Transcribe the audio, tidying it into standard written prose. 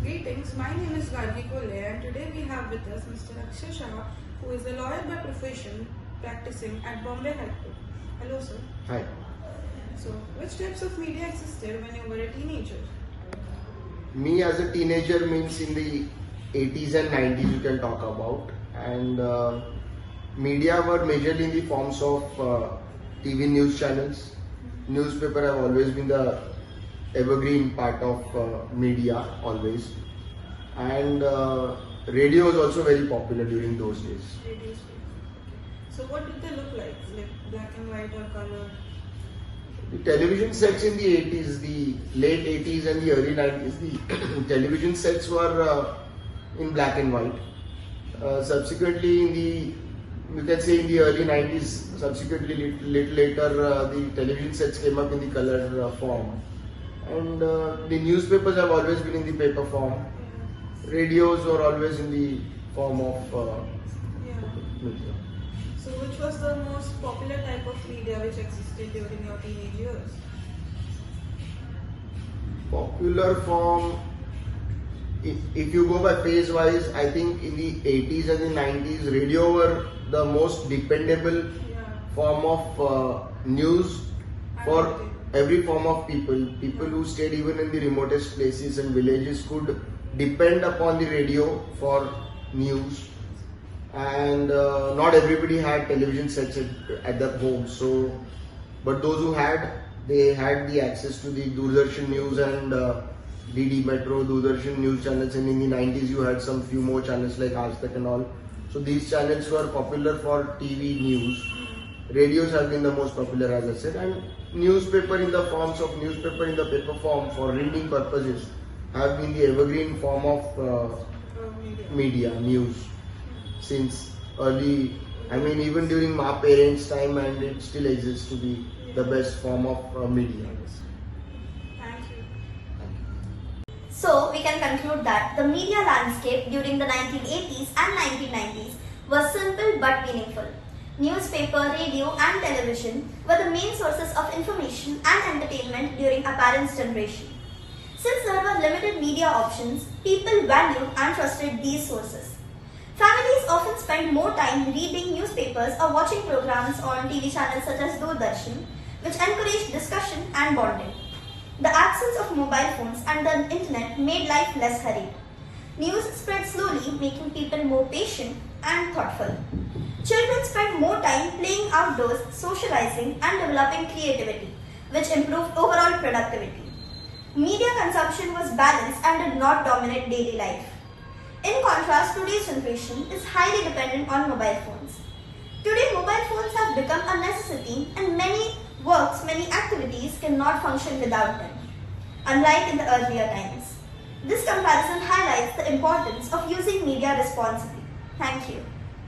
Greetings, my name is Gargi Kolhe and today we have with us Mr. Akshay Shah, who is a lawyer by profession practicing at Bombay High Court. Hello sir. Hi. So, which types of media existed when you were a teenager? Me as a teenager means in the 80s and 90s you can talk about, and media were majorly in the forms of TV news channels. Newspaper have always been the evergreen part of media always, and radio was also very popular during those days. Radios. So what did they look like black and white or color? The television sets in the 80s, the late 80s and the early 90s, the television sets were in black and white. Subsequently, you can say in the early 90s, subsequently little later, the television sets came up in the color form. And the newspapers have always been in the paper form. Radios were always in the form of media. So which was the most popular type of media which existed during your teenage years? Popular form, if you go by phase wise, I think in the 80s and the 90s, radio were the most dependable form of news for every form of people. People who stayed even in the remotest places and villages could depend upon the radio for news. And not everybody had television sets at their home. So, but those who had, they had the access to the Doordarshan News and DD Metro, Doordarshan News channels. And in the 90s, you had some few more channels like Aaj Tak and all. So these channels were popular for TV news. Radios have been the most popular, as I said, and newspaper in the forms of newspaper in the paper form for reading purposes have been the evergreen form of media news since early. I mean, even during my parents' time, and it still exists to be the best form of media. Thank you. So, we can conclude that the media landscape during the 1980s and 1990s was simple but meaningful. Newspaper, radio and television were the main sources of information and entertainment during our parents' generation. Since there were limited media options, people valued and trusted these sources. Families often spent more time reading newspapers or watching programs on TV channels such as Doordarshan, which encouraged discussion and bonding. The absence of mobile phones and the internet made life less hurried. News spread slowly, making people more patient and thoughtful. Children spent more time playing outdoors, socializing and developing creativity, which improved overall productivity. Media consumption was balanced and did not dominate daily life. In contrast, today's generation is highly dependent on mobile phones. Today, mobile phones have become a necessity and many works, many activities cannot function without them, unlike in the earlier times. This comparison highlights the importance of using media responsibly. Thank you.